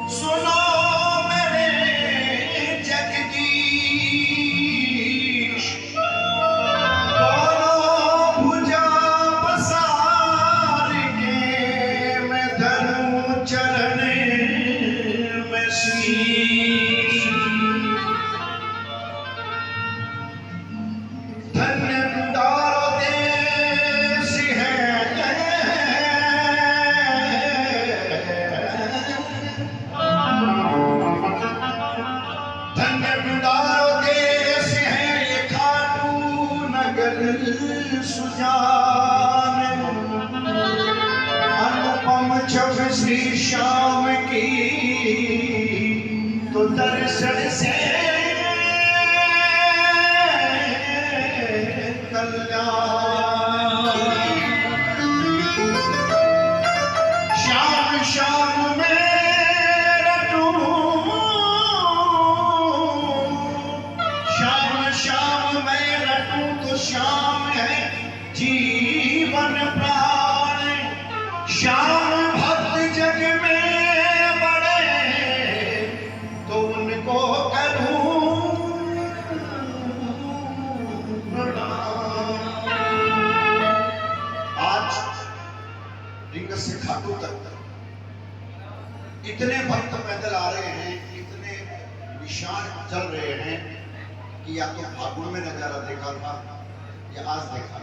सुनो मेरे जगदीश, दोनों भुजा पसार के मैं धरूं चरण में शीश। धन्य दारो देश है, धन्य दारो देश है ये खाटू नगर सुजान। अनुपम छवि श्री श्याम की तो दर्शन से कल्याण। श्याम श्याम में रटूं, श्याम श्याम में रटूं तो श्याम है जीवन प्राण। श्याम भक्त जग में बड़े तो उनको करूं प्रणाम। आज रिंग से खाटू तक इतने भक्त पैदल आ रहे हैं, इतने निशान चल रहे हैं कि या तो फागुन में नजारा देखा था या आज देखा।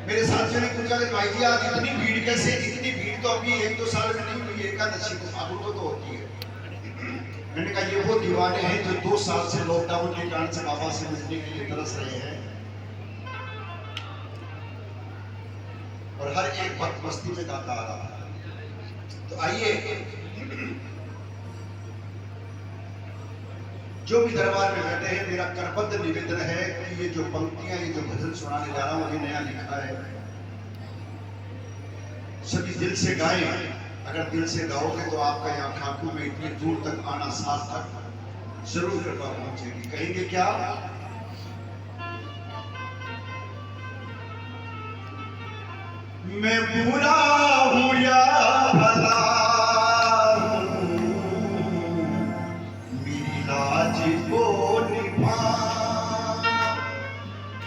मेरे साथियों ने पूछा कि भाई जी आज इतनी भीड़ कैसे? इतनी भीड़ तो अभी 1-2 साल में नहीं हुई, एकादशी को फागुन को तो होती है। मैंने कहा ये वो दीवाने हैं जो 2 साल से लॉकडाउन के कारण से बाबा से मिलने के लिए तरस रहे हैं और हर एक भक्त मस्ती में गाता आ रहा है। तो आइए, जो भी दरबार में बैठे हैं, मेरा करबद्ध निवेदन है कि ये जो पंक्तियां, ये जो भजन सुनाने जा रहा हूं, ये नया लिखा है, सभी दिल से गाएं। अगर दिल से गाओगे तो आपका यहाँ खाटू में इतनी दूर तक आना सार्थक जरूर कृपा पहुंचेगी। कहेंगे क्या? मैं बुरा हूं या भला हूं, मेरी लाज को निभा।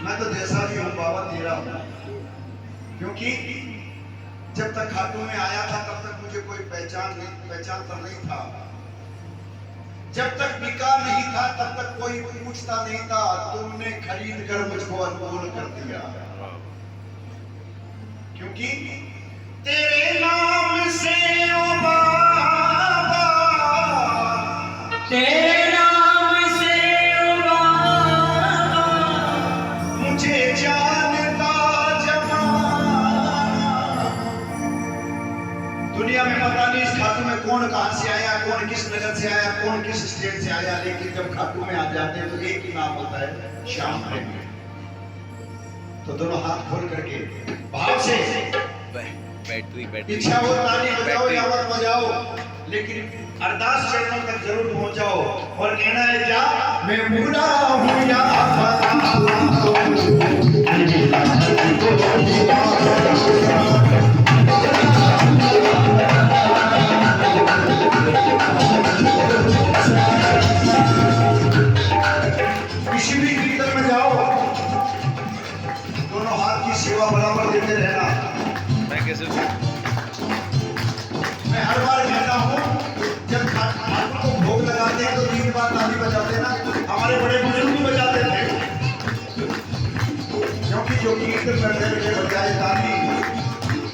मैं तो जैसा भी हूं बाबा तेरा हूं, क्योंकि जब तक खाटू में आया था तब तक मुझे कोई पहचानता नहीं था। जब तक बिका नहीं था तब तक कोई पूछता नहीं था। तुमने खरीद कर मुझको अनमोल कर दिया, क्योंकि तेरे नाम से ओ बाबा, तेरे नाम से ओ बाबा, मुझे जानता जमाना। दुनिया में पता नहीं इस खाटू में कौन कहां से आया, कौन किस नगर से आया, कौन किस स्टेट से आया, लेकिन जब खाटू में आ जाते हैं तो एक ही नाम होता है, श्याम प्रेम। तो दोनों हाथ खोल करके भाव से बैटरी इच्छा हो ताली बजाओ या मत बजाओ, लेकिन अरदास चरणों तक जरूर पहुंचाओ और कहना है क्या? मैं बुरा हूं या किसी भी कीर्तन में जाओ, दोनों हाथ की सेवा बराबर देते रहना। मैं हर बार कहता हूँ, जब ठाकुर को भोग लगाते हैं तो 3 बार ताली बजाते हैं ना। हमारे बड़े बुजुर्ग भी बजाते थे, क्योंकि जो कीर्तन करते हैं बजाए ताली,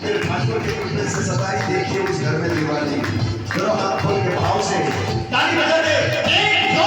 फिर ठाकुर के कृपा से सदाई देखिए उस घर में दिवाली। दोनों हाथ खोल के भाव से ताली बजाते 1 2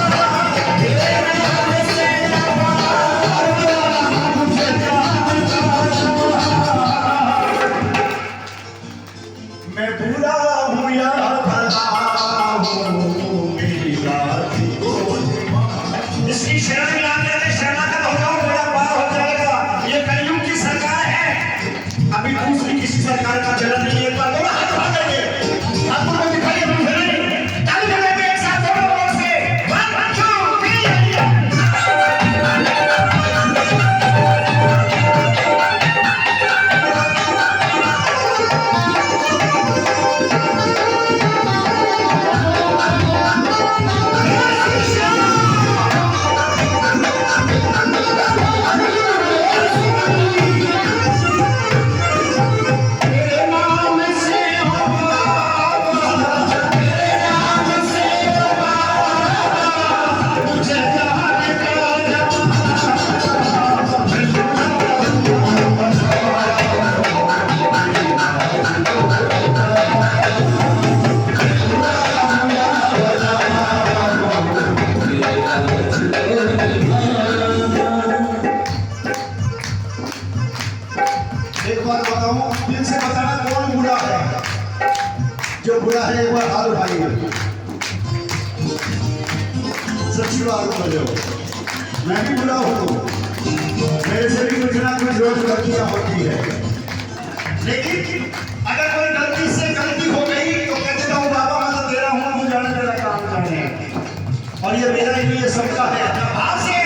Bye. बहादुर भाई सच्ची बात बोलो, मैं भी बुरा हूँ, मेरे से भी कुछ ना कुछ रोज गलतियां होती है, लेकिन अगर कोई गलती से गलती हो गई तो कहते हूँ बाबा मैं तो दे रहा हूँ, मुझे जाने तेरा काम करने, और ये मेरा ही नहीं, ये सबका है। आज से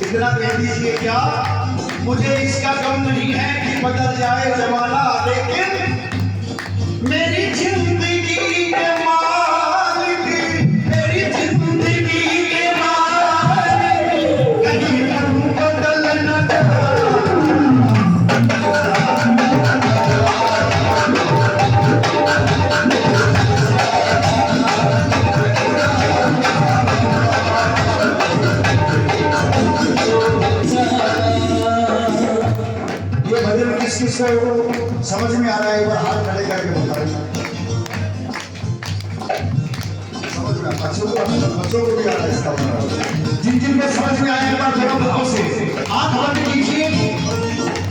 इतना कह दीजिए क्या, मुझे इसका गम नहीं है कि बदल जाए जमाना, लेकिन मेरी जिंदगी के मालिक, मेरी जिंदगी के मालिक कहीं तुम बदल न जाओ। किसको समझ में आ रहा है, एक बार हाथ खड़े करके बताइए। समझ में बच्चों को भी आ रहा है इसका। जिन जिन को समझ में आया था थोड़ा भाव से आंख बंद कीजिए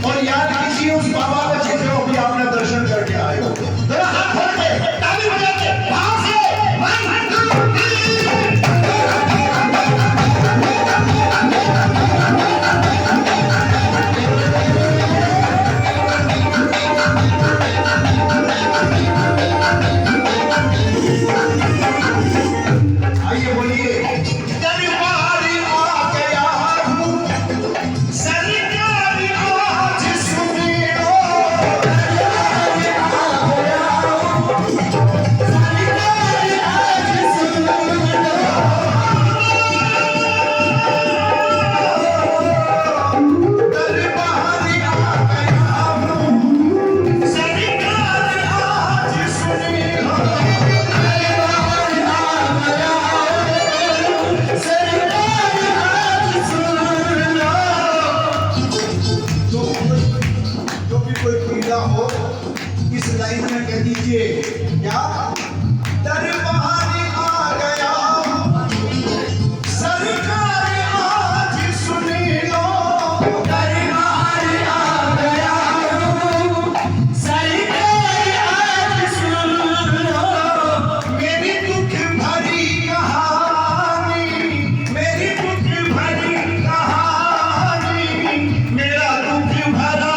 और याद कीजिए उस बाबा को जिसको अभी आपने दर्शन करके आए हो। जरा हाथ खोल के ताली बजा के भाव से आइए बोलिए दरबारी आ गया हूँ सरकारी आज सुने लो दरबारी आ गया हूँ सरकारी आज सुने लो दरबारी आ गया हूँ सरकारी आज सुने लो दरबारी आ गया जो भी कोई पीड़ा हो इस लाइन में कह दीजिए क्या दरबारी आ गया सरकारी आज सुनी लो दरबारी आ गया सरकारी आज सुन लो मेरी दुख भरी कहानी मेरी दुख भरी कहानी मेरा दुख भरा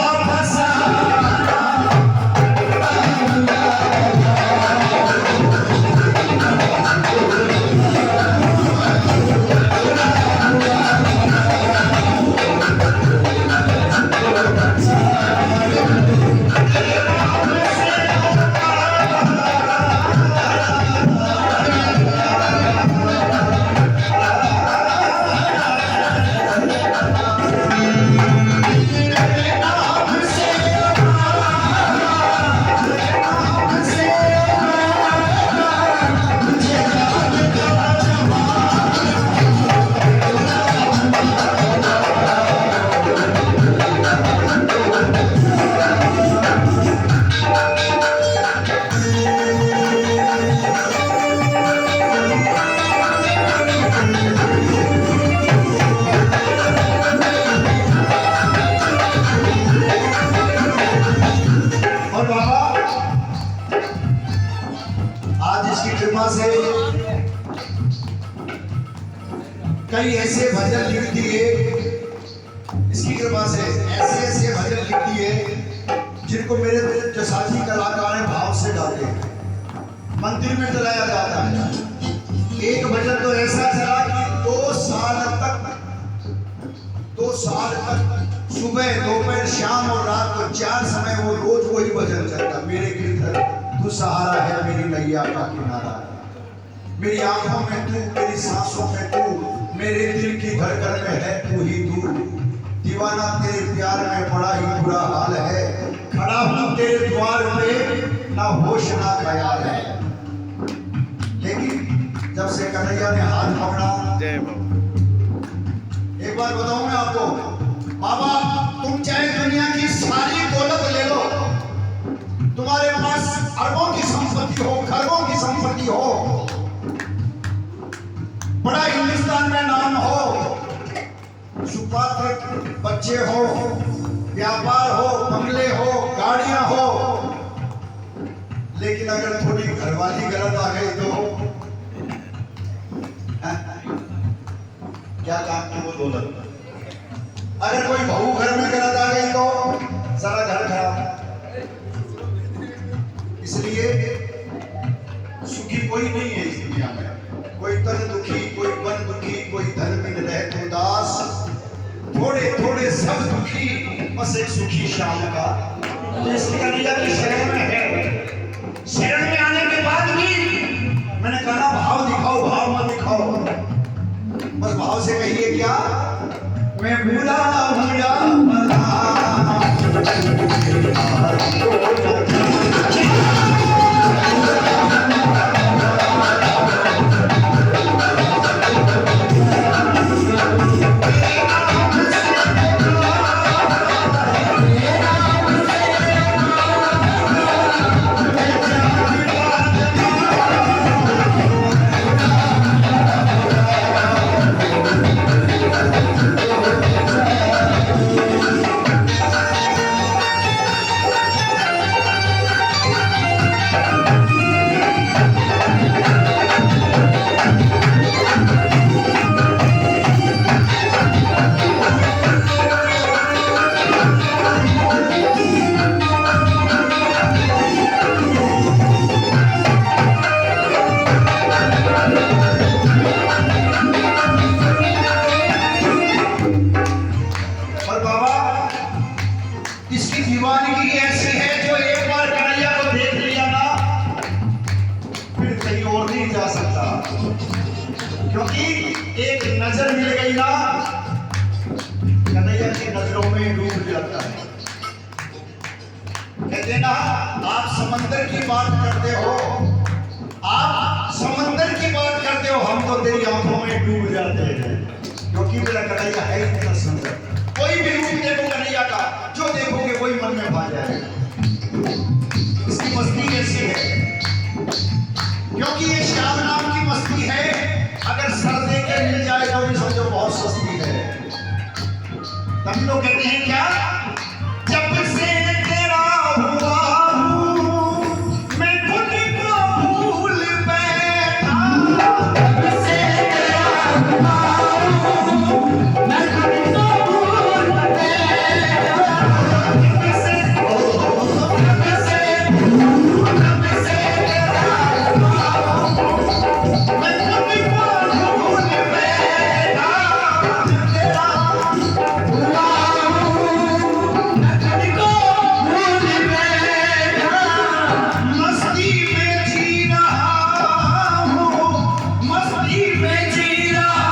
और बाबा आज इसकी कृपा से कई ऐसे भजन लिख दिए इसकी कृपा से ऐसे ऐसे भजन लिख दिए जिनको मेरे जो साथी कलाकार हैं भाव से गाते हैं मंदिर में चलाया जाता है। एक भजन तो ऐसा चला कि 2 साल तक सुबह दोपहर शाम और रात को 4 समय वो रोज वही भजन चलता मेरे गिरधर तू सहारा है मेरी नैया का किनारा मेरी आंखों में तू मेरी सांसों में तू मेरे दिल की धड़कन में है तू ही तू दीवाना तेरे प्यार में बड़ा ही बुरा हाल है खड़ा हूं तेरे द्वार पे ना होश ना ख्याल है। लेकिन जब से कन्हैया ने हाथ पकड़ा एक बार बताऊं मैं आपको बाबा तुम चाहे दुनिया की सारी दौलत ले लो तुम्हारे पास अरबों की संपत्ति हो खरबों की संपत्ति हो बड़ा हिंदुस्तान में नाम हो सुपात्र बच्चे हो व्यापार हो बंगले हो गाड़ियां हो लेकिन अगर थोड़ी घरवाली गलत आ गई तो क्या काम की वो दौलत अगर कोई बहू घर में गलत आ गई तो सारा घर खराब। इसलिए सुखी कोई नहीं है इस दुनिया में कोई तन दुखी कोई मन दुखी कोई धन बिन रहे उदास थोड़े थोड़े सब दुखी बस एक सुखी शाम का इसलिए कन्हैया की शरण में है। शरण में आने के बाद भी मैंने कहा भाव दिखाओ भाव मत दिखाओ बस भाव से कहिए क्या मैं भूला भूला इसकी दीवानगी ऐसी है जो एक बार कन्हैया को देख लिया ना फिर कहीं और नहीं जा सकता, क्योंकि एक नजर मिल गई ना कन्हैया की नजरों में डूब जाता है। कहते ना आप समंदर की बात करते हो, आप समंदर की बात करते हो, हम तो तेरी आंखों में डूब जाते हैं, क्योंकि मेरा कन्हैया है इतना सुंदर। कोई भी रूप देखो कन्हैया का, जो देखोगे वही मन में भा जाएगा। इसकी मस्ती कैसी है, क्योंकि ये श्याम नाम की मस्ती है, अगर सर दे के मिल जाए तो भी समझो बहुत सस्ती है। तभी लोग कहते हैं क्या, जब से तेरा हुआ हूं मैं खुद को भूल बैठा, जब से तेरा हुआ हूं मैं खुद को भूल बैठा, जब से तेरा हुआ मैं खुद को भूल बैठा, तेरा हुआ मस्ती में जी रहा हूँ, मस्ती में जी रहा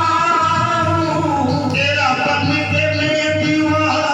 हूँ, तेरा बनने में दीवाना।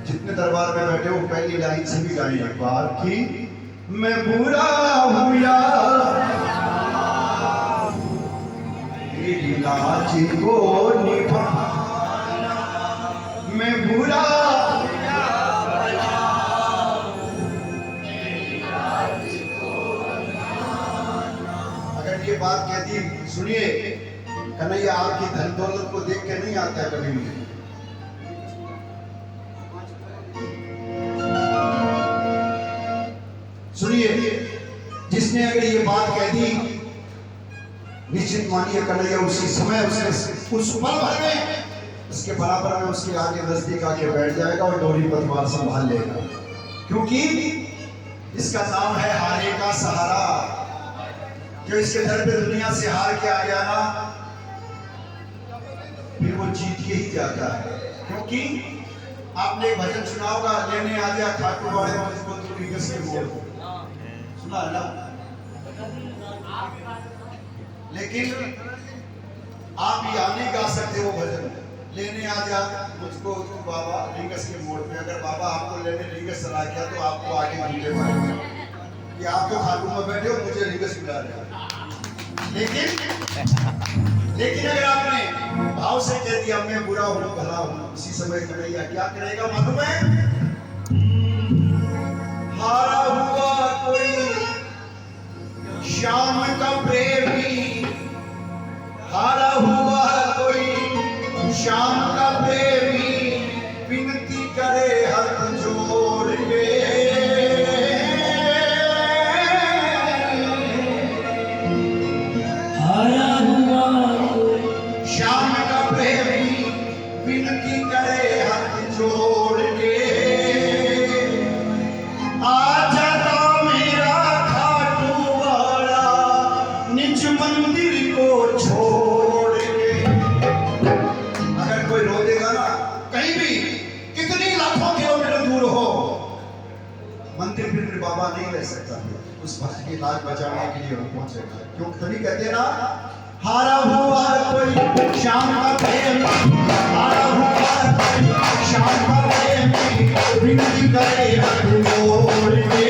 जितने दरबार में बैठे हो पहली लाइन से भी गाएं एक बार कि मैं बुरा हूं या तेरी लाज को निभा, मैं बुरा अगर ये बात कहती, सुनिए कन्हैया आपकी धन दौलत को देख के नहीं आता है कभी भी, सुनिए जिसने अगर ये बात कह दी निश्चित मानिए कन्हैया उसी समय उसने उस पल भर में उसके बराबर में उसके आगे नजदीक आके बैठ जाएगा और डोरी पतवार संभाल लेगा, क्योंकि इसका नाम है हारे का सहारा। जो इसके दर पे दुनिया से हार के आ गया ना फिर वो जीत के ही जाता है, क्योंकि आपने एक भजन सुना होगा, लेने आ गया खाटू वाले मुझको तू रिगस के मोड़, सुना है ना? लेकिन आप यहाँ नहीं गा सकते वो भजन, लेने आ जा मुझको तू बाबा रिंगस के मोड़ पे। अगर बाबा आपको लेने रिंगस चला गया तो आपको आगे नीचे मारेंगे कि आप तो खाटू में बैठे हो मुझे रिंगस बुला रहे हो। लेकिन अगर आपने भाव से कह दिया मैं बुरा हूं भला हूं, उसी समय कन्हैया क्या करेगा मालूम है? हारा हुआ कोई श्याम का प्रेमी, हारा हुआ कोई श्याम का प्रेमी, विनती करे हाथ जोड़ के, हारा हुआ श्याम का प्रेमी, विनती करे हाथ जोड़ के, मंदिर को छोड़ के। अगर कोई रो देगा ना कहीं भी कितनी लाखों किलोमीटर दूर हो, मंदिर फिर बाबा नहीं रह सकता, उस भक्त की लाज बचाने के लिए वो पहुंचेगा। क्यों तभी कहते ना, हारा हुआ कोई श्याम का प्रेम, हारा हुआ कोई श्याम का प्रेम, विनती करे हाथ जोड़ के,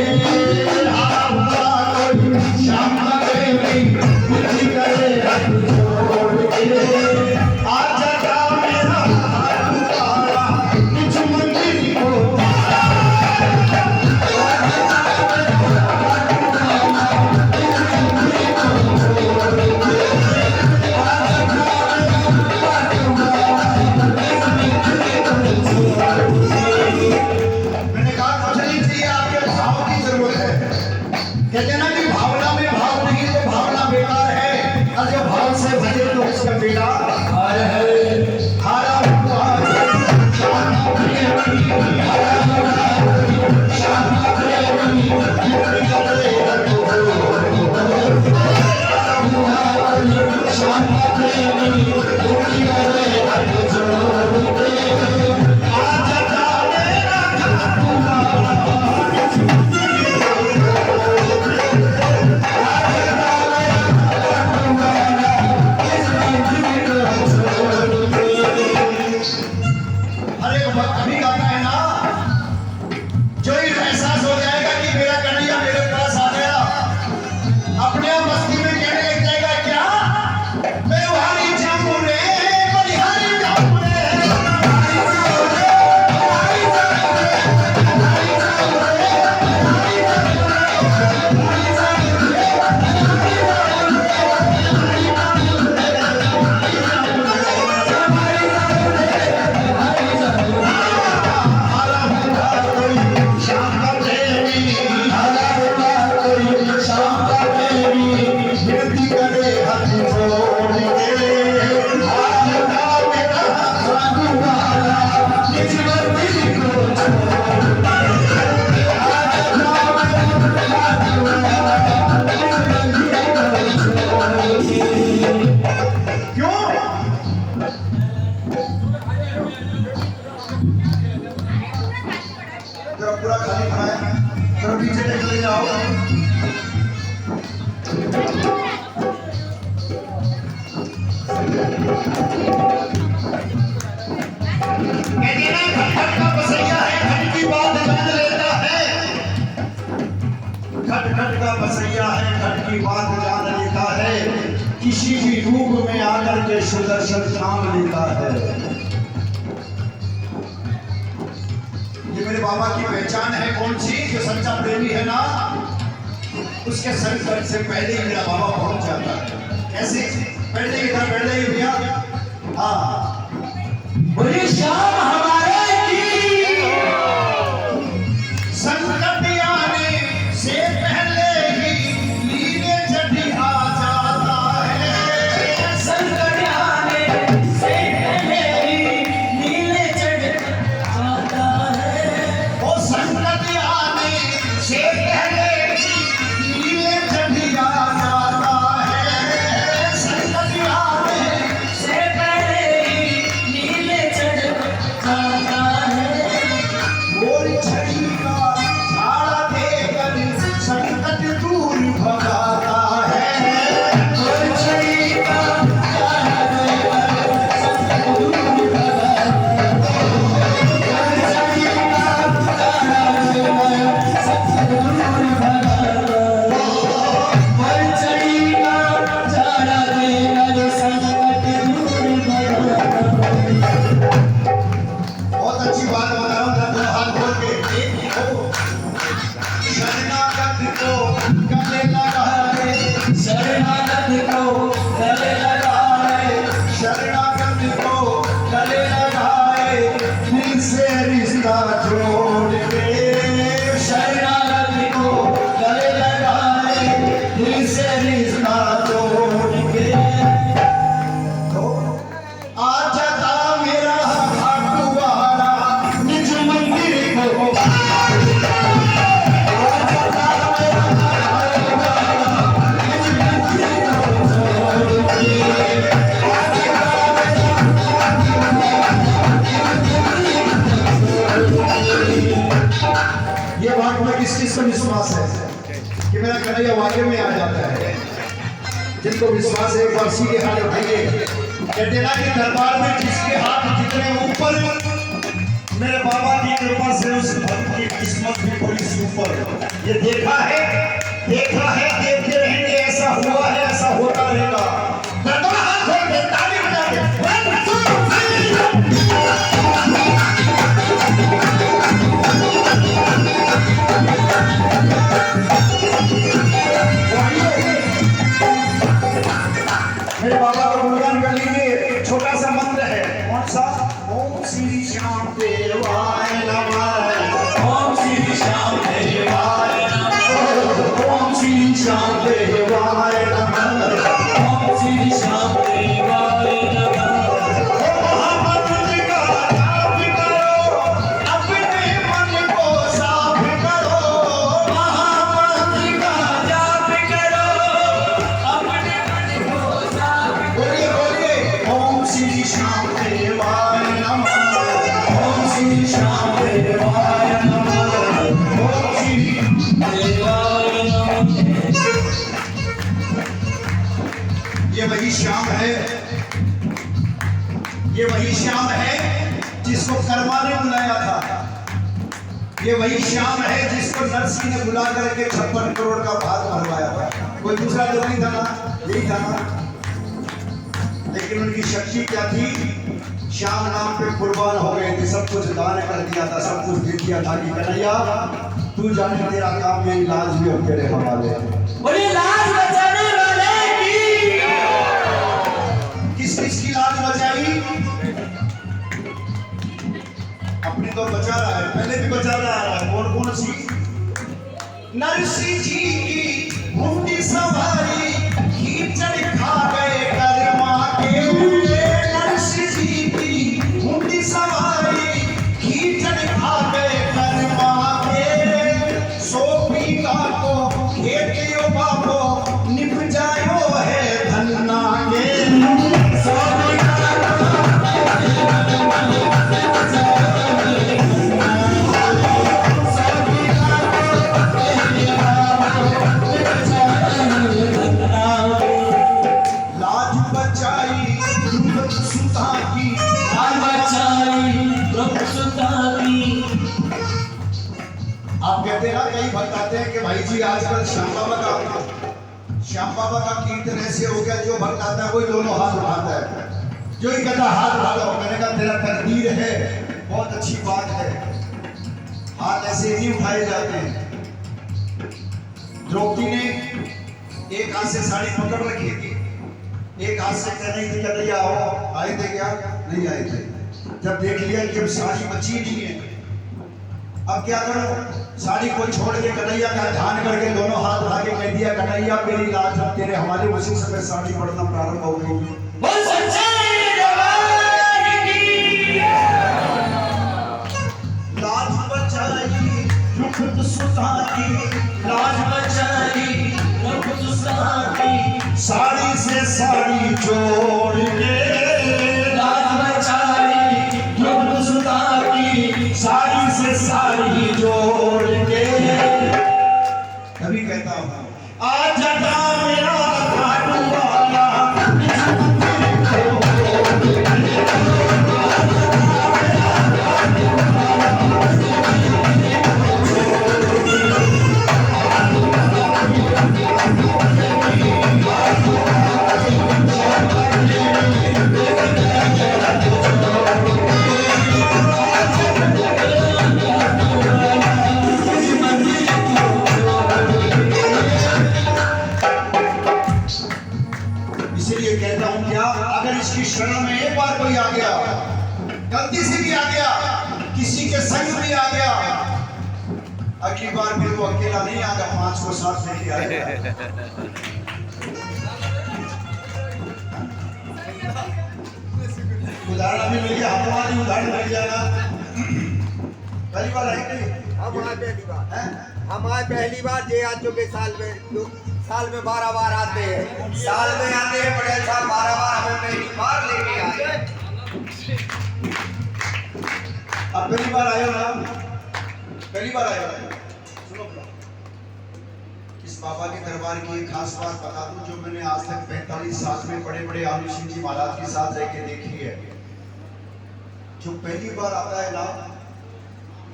हारा हुआ कोई श्याम का प्रेम, विनती करे हाथ जोड़ के, आजा जा मेरा हाथ उतारा, निज मंदिर को कहते ना कि भावना में भाव नहीं तो भावना बेकार है, और जो भाव से भजे तो उसका बेटा हार है। हारा हुआ पूरा खाली खाए, थोड़ा पीछे देख ले जाओ। कहते ना खटखट का बसैया है, खट की बात जान लेता है। खटखट का बसैया है, खट की बात जान लेता है। किसी भी रूप में आकर के सुदर्शन काम लेता है। ये मेरे बाबा की पहचान है कौन सी? जो सच्चा प्रेमी है ना, उसके संकट से पहले ही मेरा बाबा पहुंच जाता है। कैसे? पहले ही था, पहले ही भैया। हाँ, बोली शाम हमारे की संकट आने से पहले ही लीले चढ़ी आ जाता है। संकट आने से पहले ही लीले चढ़ जाता है। वो संकट आने से पहले ही लीले चढ़ी आ जाता है। संकट आने से पहले ही लीले चढ़ जाता है। बोल छड़ी का झाड़ा देकर संकट दूर भगाता है। बोल छड़ी का झाड़ा देकर संकट दूर भगाता है। बोल छड़ी का झाड़ा देकर संकट दूर भगाता है। बोल छड़ी का झाड़ा देकर संकट दूर भगाता है। बहुत अच्छी बात बता रहा हूँ, जरा हाथ खोल के शरणागत को गले लगाए। शरणागत को गले लगाए। शरणागत को गले लगाए। दिल से रिश्ता जोड़ के। शरणागत को गले लगाए। दिल से रिश्ता जोड़ के। आ जाता मेरा खाटू वाला निज मंदिर को। ये बात में किस किस को विश्वास है कि मेरा कन्हैया वाकई में आ जाता है? जिनको विश्वास है एक बार सीधे हाथ उठाइए। कहते ना कि दरबार में जिसके हाथ जितने ऊपर, मेरे बाबा की कृपा से उस भक्त की किस्मत भी बड़ी सुपर। ये देखा है, देखते रहेंगे। ऐसा हुआ है, ऐसा होता रहेगा। दरबार हाथ खोल के ताली बजा के मेरे बाबा का गुणगान कर लीजिए। छोटा सा मंत्र है, कौन सा? ओम श्री श्याम देवाय नमः। ओम श्री श्याम देवाय नमः। ओम श्री ये वही श्याम है, ये वही श्याम है जिसको कर्मा ने बुलाया था। ये वही श्याम है जिसको नरसिंह ने बुला करके 56 करोड़ का भाग भरवाया था। कोई दूसरा तो नहीं था ना, यही था ना। लेकिन उनकी शक्ति क्या थी? श्याम नाम पे कुर्बान हो गए थे, सब कुछ दान कर दिया था, सब कुछ दे दिया था कि कन्हैया तू जाने तेरा काम में इलाज भी अब तेरे हवाले है। बोले लाज बचाने वाले की। किस किस की लाज बचाई? अपनी तो बचा रहा है, पहले भी बचा रहा है। और कौन सी? नरसिंह जी की मुंडी सवारी कीचड़ खा गए कर्मा के हुए। नरसिंह जी की मुंडी सवारी कीचड़ खा गए कर्मा के। सोपी का को खेतियो बाबो निप जायो है धन्ना के। सोपी आप कहते हैं ना, कई भक्त आते हैं कि भाई जी आजकल श्याम बाबा का कीर्तन ऐसे हो गया, जो भक्त आता है वही दोनों हाथ उठाता है। जो ही कहता हाथ उठा लो, मैंने कहा तेरा तकदीर है, बहुत अच्छी बात है, हाथ ऐसे नहीं उठाए जाते हैं। द्रौपदी ने एक हाथ से साड़ी पकड़ रखी थी, एक हाथ से कह रही थी कन्हैया आओ, आए थे क्या? नहीं आए थे। जब देख लिया कि अब साड़ी बची नहीं है, अब क्या करो? साड़ी को छोड़ के कन्हैया का ध्यान करके दोनों हाथ उठा के कह दिया कन्हैया मेरी लाज अब तेरे हमारे। उसी समय साड़ी पड़ना प्रारंभ हो गई। बोल सच्चे दरबार की। लाज बचाई रुख सुता की, लाज बचाई रुख सुता की। साड़ी से साड़ी जोड़ के। लाज बचाई रुख सुता की। साड़ी से साड़ी जोड़ के। तभी कहता हूँ आज जटा मेरा खाटू वाला। इसीलिए कहता हूं क्या, अगर इसकी शरण में एक बार कोई आ गया, गलती से भी आ गया, किसी के संग भी आ गया, अगली बार फिर वो अकेला नहीं आएगा, 5 को साथ लेके आएगा। उदाहरण अभी मिल गया, हमारी उदाहरण मिल जाएगा। पहली बार आए नहीं? हम आए पहली बार, हम आए पहली बार। जे आज चुके साल में 12 बार आते हैं, साल में आते हैं बड़े साल 12 बार हमें पहली बार लेके आए। अब पहली बार आए हो ना, पहली बार आए हो। सुनो इस बाबा के दरबार की एक खास बात बता दूं, जो मैंने आज तक 45 साल में बड़े बड़े आलू सिंह जी महाराज के साथ रह के देखी है। जो पहली बार आता है ना,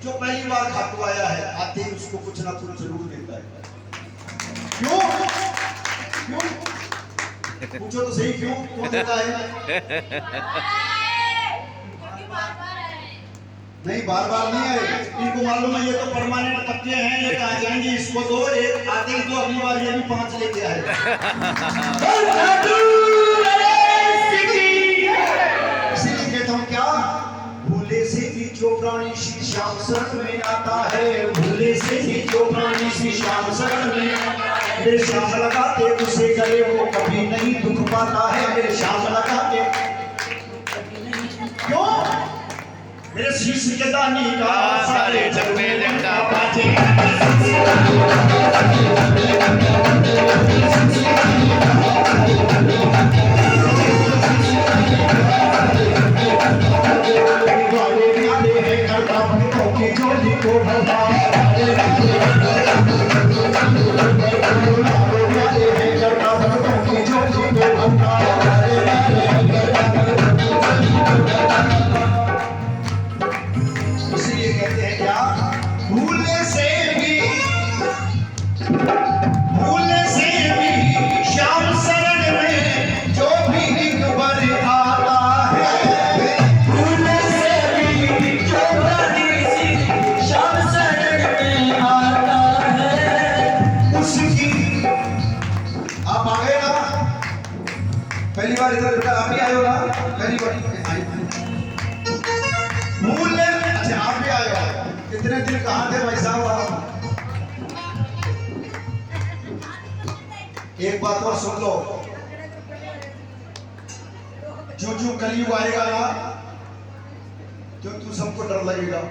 जो पहली बार खाटू आया है, आते ही उसको कुछ ना कुछ जरूर देता है। क्यों? क्यों? पूछो तो सही, क्यों देता है? नहीं, बार बार नहीं आए, इनको मालूम है ये तो परमानेंट पत्ते हैं, ये कहाँ जाएंगे, इसको दो, एक आते ही तो अगली बार ये भी 5 लेके आए। इसीलिए कहता हूँ क्या, भूले से भी जो प्राणी श्री श्याम शरण में आता है, भूले से भी जो प्राणी श्री श्याम शरण में मेरे श्याम लगाते उसे गले वो कभी नहीं दुख पाता है। मेरे श्याम लगाते क्यों? मेरे शीश के दानी का सारे जग में लंका बाजे। करता भक्तों की जोड़ी को भरता करता भक्तों की जोड़ी को भरता पहली बार इधर बेटा आप भी आए हो ना, पहली बार भूल ले। अच्छा आप भी आए हो, कितने दिन कहाँ थे भाई साहब आप? एक बात और सुन लो, जो कलयुग आएगा ना, तो तू सबको डर लगेगा।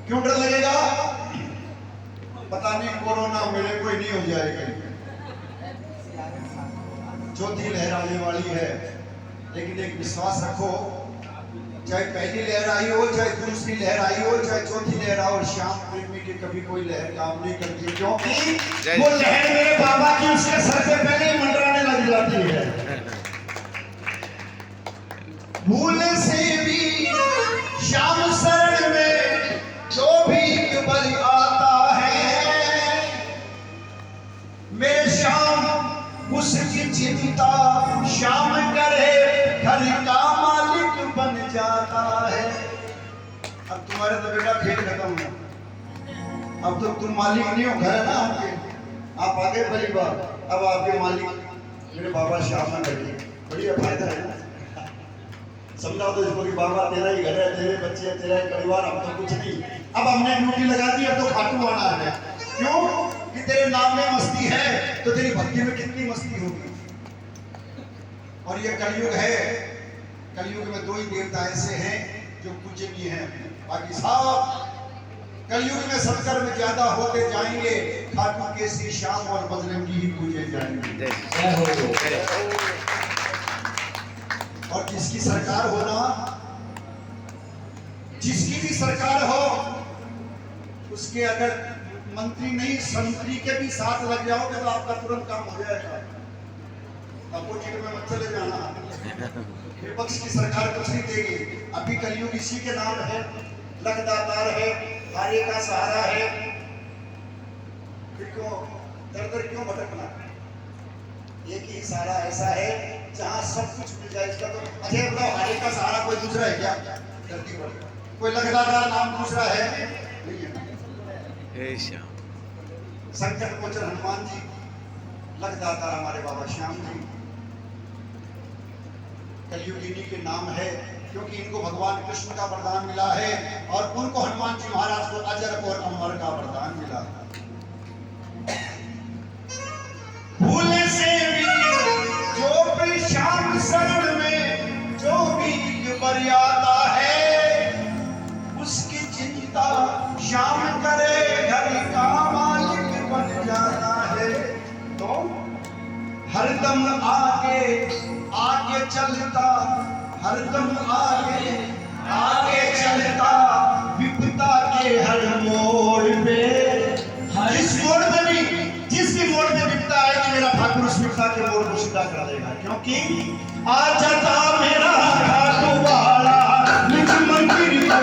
क्यों डर लगेगा? पता नहीं कोरोना मेरे कोई नहीं हो जाएगा। चौथी लहर आने वाली है, लेकिन एक विश्वास रखो, चाहे पहली लहर आई हो, चाहे दूसरी लहर आई हो, चाहे चौथी लहर आओ, श्याम प्रेमी की कभी कोई लहर काम नहीं करती, क्योंकि वो लहर मेरे बाबा की उसके सर से पहले ही मंडराने लग जाती है। भूल से भी श्याम शरण में जो भी बल आता है, मेरे श्याम उसकी चिंता श्याम करे, घर का मालिक बन जाता है। अब तुम्हारे तो बेटा खेल खत्म हुआ, अब तो तुम मालिक नहीं हो, घर है ना आपके, आप आगे पहली बार, अब आपके मालिक मेरे बाबा श्याम लगे, बढ़िया फायदा है ना। समझाओ तो इसको कि बाबा तेरा ही घर है, तेरे बच्चे, तेरा ही परिवार, हम तो कुछ नहीं। अब हमने ड्यूटी लगा दी, अब तो खाटू आना है। क्यों? कि तेरे नाम में मस्ती है, तो तेरी भक्ति में कितनी मस्ती होगी। और ये कलयुग है, कलयुग में दो ही देवता ऐसे हैं जो पूजनीय हैं, बाकी सब कलयुग में सत्कर्म ज्यादा होते जाएंगे, खाटू केसरी श्याम और बजरंगी ही पूजे जाएंगे। और जिसकी सरकार हो ना, जिसकी भी सरकार हो, उसके अगर मंत्री नहीं संतरी के भी साथ लग जाओगे तो आपका तुरंत काम हो जाएगा। अपोजिट में मत चले जाना, विपक्ष की सरकार कुछ नहीं देगी। अभी कलयुग इसी के नाम है, लगदातार है, हारे का सहारा है। फिर क्यों दर दर क्यों भटकना? एक ही सहारा ऐसा है जहां सब कुछ मिल जाए। इसका तो अच्छा बताओ, हारे का सहारा कोई दूसरा है क्या? धरती पर कोई लगदातार नाम दूसरा है? नहीं है। संकट मोचन हनुमान जी, लगदातार हमारे बाबा श्याम जी, कलयुगिनी के नाम है, क्योंकि इनको भगवान कृष्ण का वरदान मिला है और उनको हनुमान जी महाराज को अजर और अमर का वरदान मिला है। भूले से भी जो भी श्याम शरण में जो भी बरियाता है, उसकी चिंता श्याम करे, घर का मालिक बन जाता है। तो हरदम आगे आगे चलता, हरदम आगे आगे चलता, विपदा के हर मोड़ पे, जिस मोड़ में भी, जिस भी मोड़ में विपदा आएगी, मेरा ठाकुर उस विपदा के मोड़ को सीधा कर देगा। क्योंकि आ जाता मेरा खाटू वाला निज मंदिर को,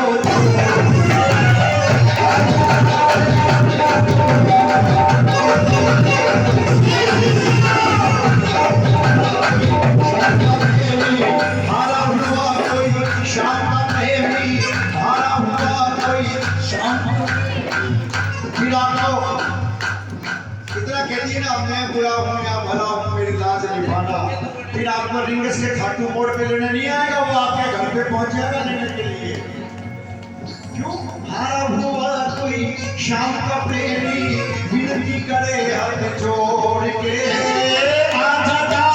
हारा हुआ कोई श्याम का प्रेमी, हारा हुआ कोई श्याम। फिर आप लोग कितना कहती है ना, मैं बुरा हूँ या भला हूँ, मेरी लाज निभाना। फिर आपको रिंगस के खाटू मोड़ पे लेने नहीं आएगा, वो आपके घर पे पहुंच जाएगा लेने के लिए। क्यों? हारा हुआ कोई श्याम का प्रेमी, विनती करे हाथ जोड़ के, आजा जाओ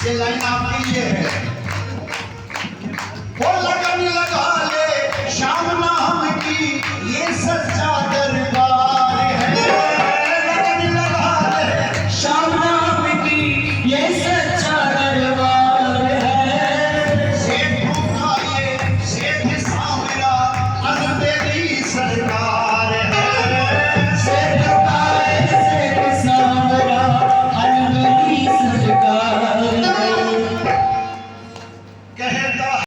ये लाइन आपके लिए है। वो लगन लगा